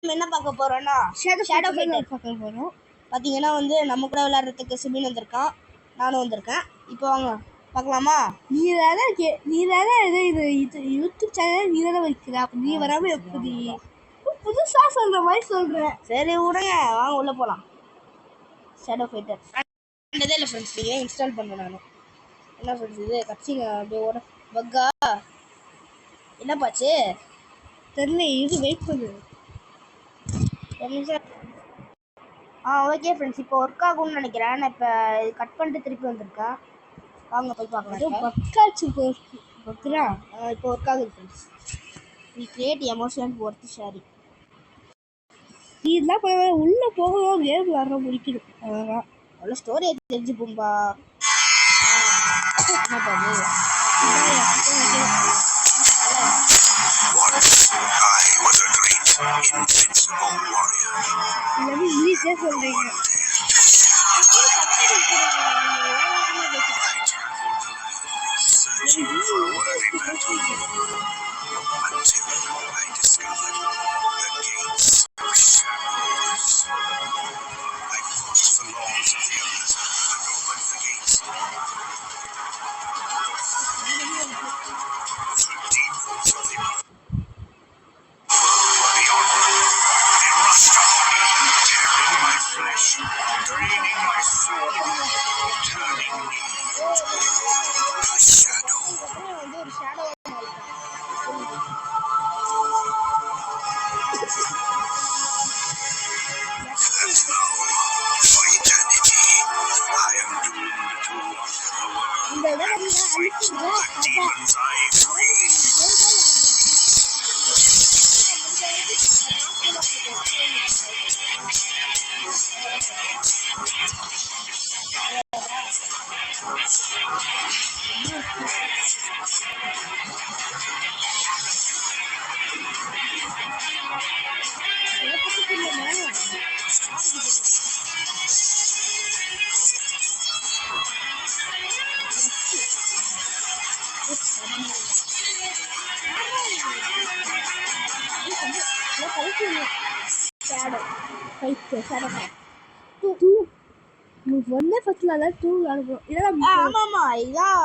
என்ன பார்க்க போறோம்னா ஷேடோ ஃபைட்டர் பார்க்க போறோம். பாத்தீங்கன்னா வந்து நம்ம கூட விளையாடுறதுக்கு சுபின் வந்திருக்கான், நானும் வந்திருக்கேன். இப்போ வாங்க பார்க்கலாமா? நீ தானே இது யூடியூப் சேனல் நீ தானே வைக்கிற, அப்ப நீ வராம எப்படி புதுசா சொல்ற மாதிரி சொல்றேன். சரி விடுங்க, வாங்க உள்ள போலாம். ஷேடோ ஃபைட்டர் பண்ணதே இல்லை ஃப்ரெண்ட்ஸ், நீங்கள் இன்ஸ்டால் பண்ணேன் நான். என்ன ஃப்ரெண்ட்ஸ் இது கட்சிங்க அப்படியே ஓட பக்கா என்ன பாச்சு தெரியல, இது வெயிட் பண்ணு. ஓகே ஃப்ரெண்ட்ஸ், இப்போ ஒர்க் ஆகும்னு நினைக்கிறேன். நான் இப்போ கட் பண்ணிட்டு திருப்பி வந்திருக்கேன். வாங்க போய் பார்க்கலாம். பக்காச்சு பக்கரா இப்போ ஒர்க் ஆகுது friends. We create emotion worth sharing. இதெல்லாம் பரவாயில்ல, உள்ள போகணும், கேம் விளாட முடிக்கணும், அவ்வளோதான். அவ்வளோ ஸ்டோரி தெரிஞ்சு போம்பா. ஈஸியாக சொல்றீங்க.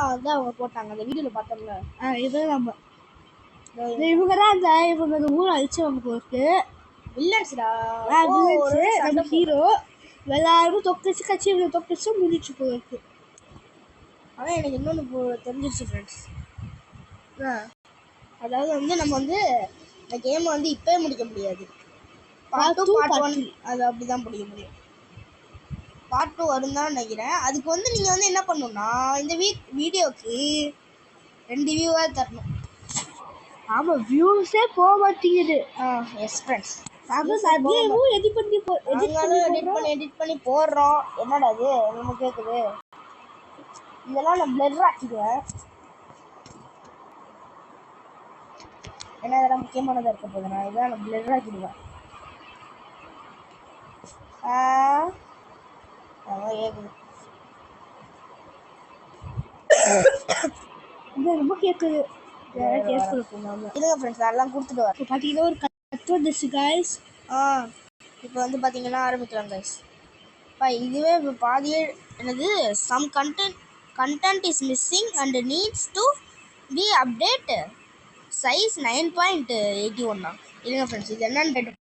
இதான் அவங்க போட்டாங்க அந்த வீடியோல பார்த்தோம்ல. இவங்கதான் இவங்க ஊரை அழிச்சவங்க போக்கு வில்லன்ஸ்டா. நம்ம ஹீரோ எல்லாரும் தொக்கச்சு கட்சி தொக்கச்சு முடிச்சு போயிருக்கு. ஆனால் எனக்கு இன்னொன்று தெரிஞ்சிருச்சு ஃப்ரெண்ட்ஸ். அதாவது வந்து நம்ம வந்து இந்த கேமை வந்து இப்போயே முடிக்க முடியாது. பார்ட் 1 அது அப்படிதான் முடிக்க முடியும். பார்ட் 2 வரும் தான் நினைக்கிறேன். அதுக்கு வந்து நீங்கள் வந்து என்ன பண்ணணும்னா இந்த வீடியோக்கு 2 வியூவாக தரணும். ஆமாம், வியூஸே போக மாட்டேங்குது. எஸ் ஃப்ரெண்ட்ஸ், எடிட் பண்ணி போடுறோம். என்னடா அது நம்ம கேட்குது. இதெல்லாம் நான் பிளர் ஆக்கிடுவேன், ஏன்னா இதெல்லாம் முக்கியமானதாக இருக்க போது. நான் இதெல்லாம் நான் பிளர் ஆக்கிடுவேன். அதான் கேட்குது, ரொம்ப கேட்குது. இருங்க ஃப்ரெண்ட்ஸ், அதெல்லாம் கொடுத்துட்டு வரேன். இப்போ பார்த்தீங்கன்னா ஒரு கட் வந்துச்சு கைஸ். இப்போ வந்து பார்த்தீங்கன்னா ஆரம்பிக்கலாம் கைஸ். இதுவே இப்போ பாதியே என்னது some content is missing and needs to be update size 9.81. இல்லைங்க ஃப்ரெண்ட்ஸ், இது என்னன்னு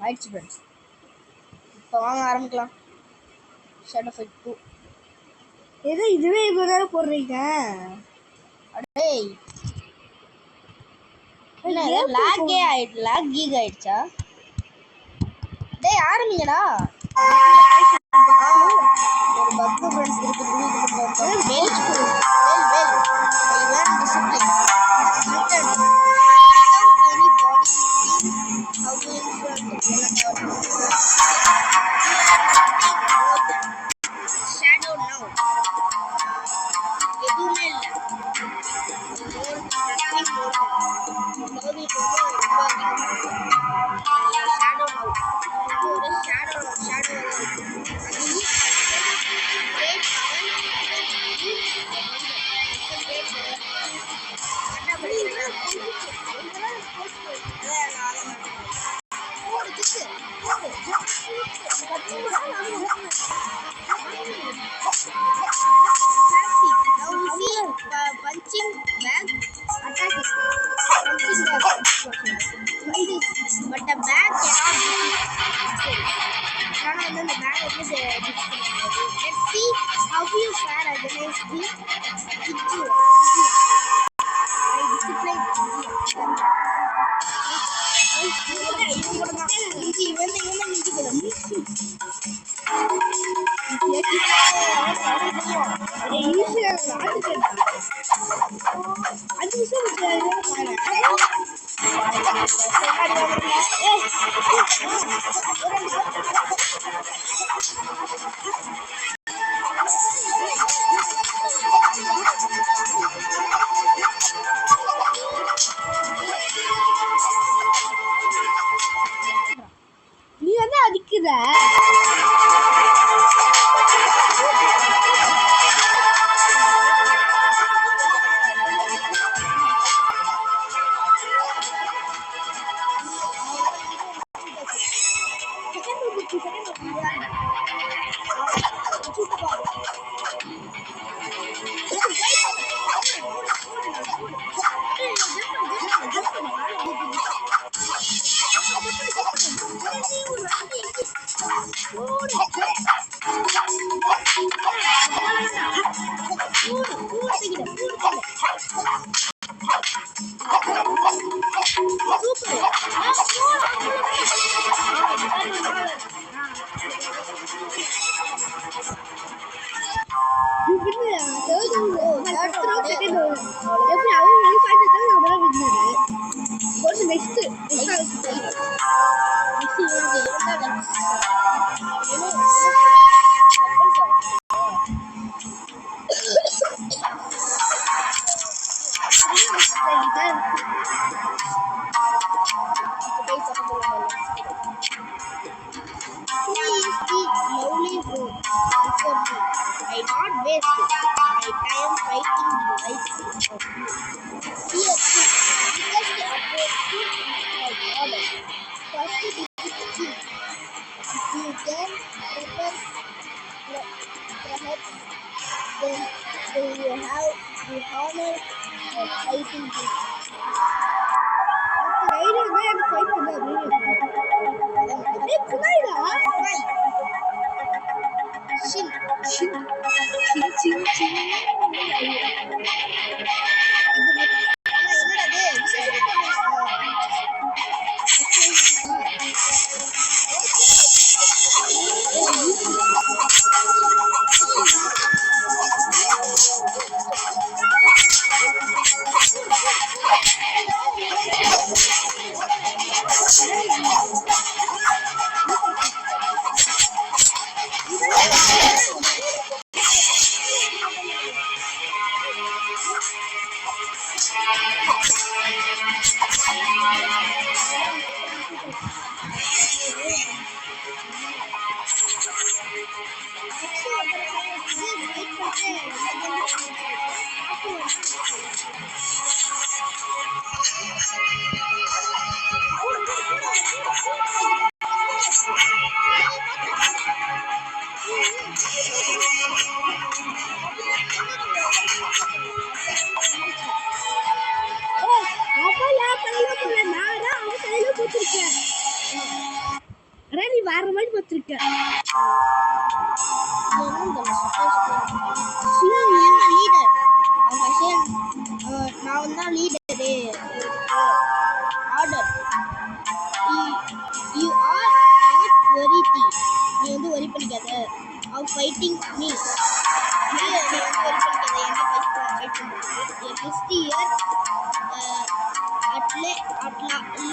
ஆயிடுச்சு ஃப்ரெண்ட்ஸ். இப்போ வாங்க ஆரம்பிக்கலாம். Shadow fight 2. இதுவே இவ்வளோ நேரம் போடுறீங்க. டேய் லாக் கீக் ஆயிடுச்சா? டேய் ஆரம்பிங்கடா. ஒரு பக்கு ஃப்ரெண்ட்ஸ் இருக்கு. Now we see punching bag attacking. Punching bag. But the bag cannot be the bag is let's see how you fare against the issue. நீ என்ன அடிக்கிற I not waste my time fighting the lights of you. Here, because the approach to my order. First, it is key. If you can prepare perhaps, then you have the honor of fighting this. Shin. நீ வேற மாதிரி பார்த்துருக்க leader நான் தான் leader order you are not very நீ வந்து worry பண்ணிக்காத அவ் fighting me நீ வந்து ஒரி பண்ணிக்காத என்ன ஃபைட் பண்ணுறது list year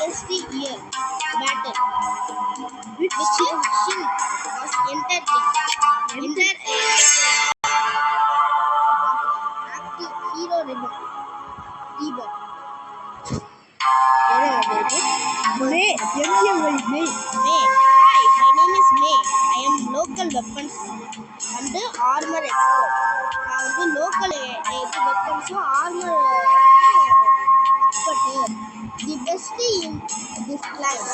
last year battle which Shin was entered active hero ribbon. May. May. Hi, my name is May. I am local weapons and armor expert. நான் வந்து local weapons armor expert. The best in this line.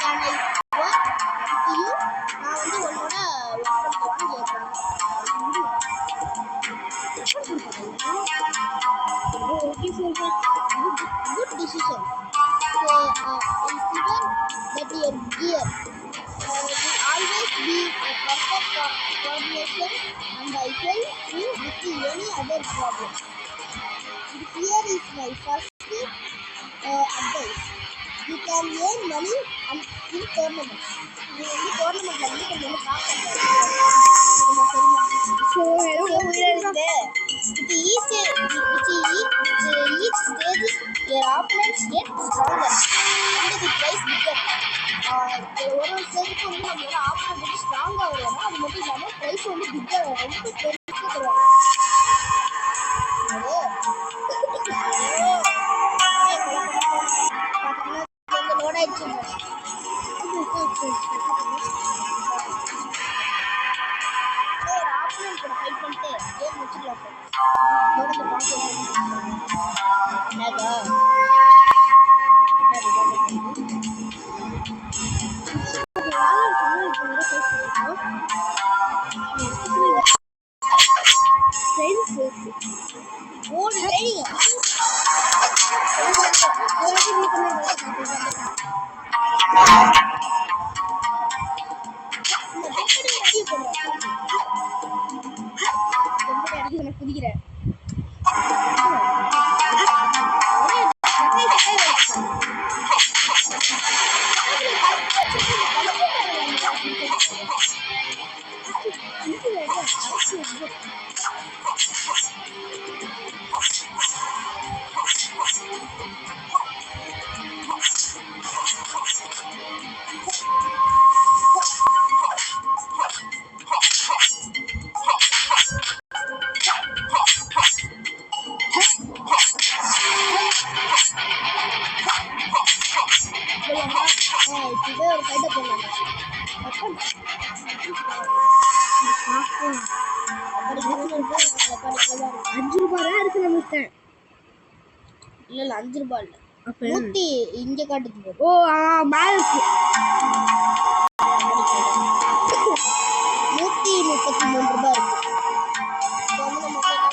Can I work with you? நான் your gear. Will always be a perfect coordination, and I help you with any other problem. Here is my first advice. You can earn money in tournaments. You only tournament வந்து கொஞ்சம் காசு so ஏதோ உயிரிழந்து with each stage your opponents get stronger and the price bigger. ஒரு ஸ்டேஜுக்கு வந்து நம்மளோட opponent வந்து ஸ்ட்ராங்காக வருவாங்க. அது மட்டும் இல்லாமல் ப்ரைஸ் வந்து பிக்கர் ரொம்ப பெருசாக தருவாங்க. லோட் ஆயிடுச்சு. ஒரு ஆப்ஷன் கூட ஃபைட் பண்ணிட்டு கேம் முடிச்சிடலாம் சார். லோடத்தை குதிக்கிறேன். இப்பவே ஒரு ஃபைட்டை போடலாம். 5 ரூபாய் தான் இருக்கு நம்மகிட்ட. இல்ல 5 ரூபாய் இல்ல. அப்ப 100 இங்க காட்டுது. ஓ மேல இருக்கு. 133 ரூபாய் இருக்கு. இப்போ வந்து நம்ம என்ன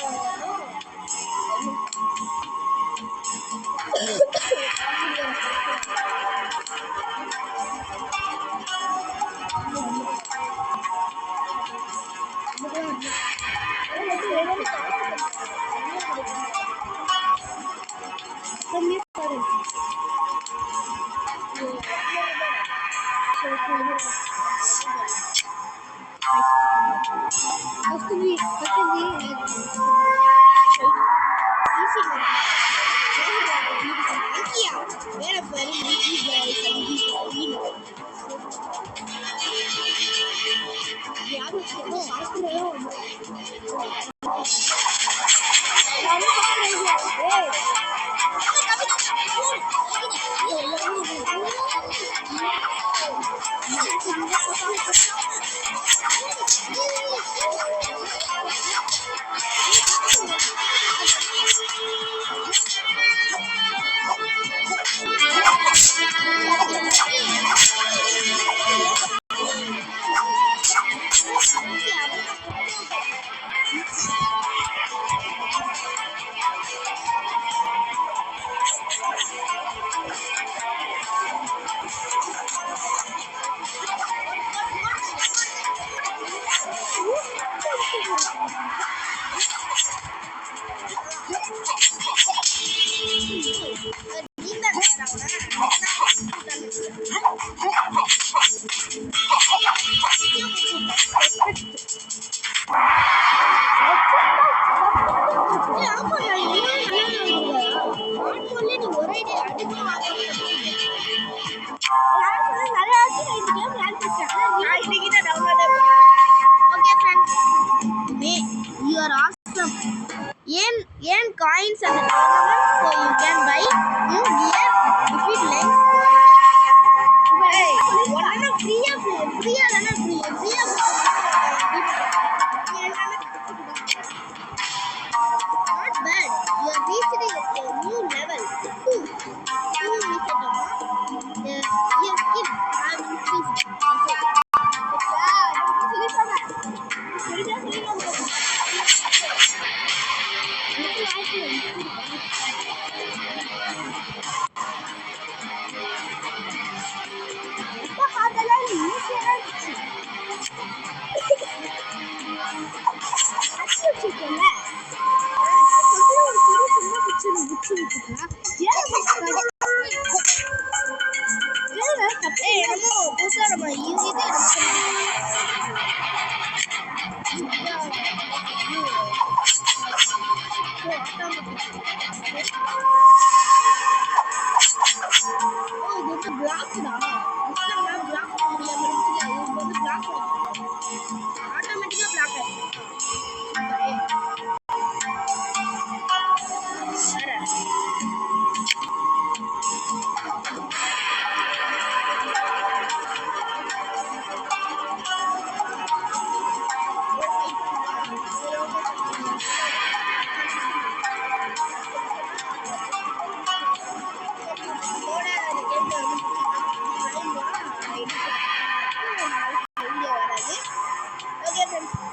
earn coins at the tournament, so you can buy new gear if it lends. Hey, what is free? Not bad. You are reaching a new level. Two reset. Your skill have increased. ஏய் என்னமோ புதுசா நம்ம இது பிளாக்டா black முடியாம இருந்துச்சு அது வந்து black ஆட்டோமேட்டிக்கா பிளாக்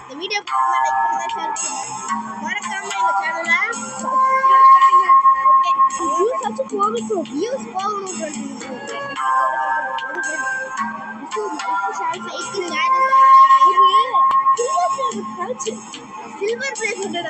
இந்த வீடியோ லைக் பண்ணுங்க ஷேர் பண்ணுங்க மறக்காம எங்க சேனலை வியூஸ் போகணும் சில்வர் பிளே 100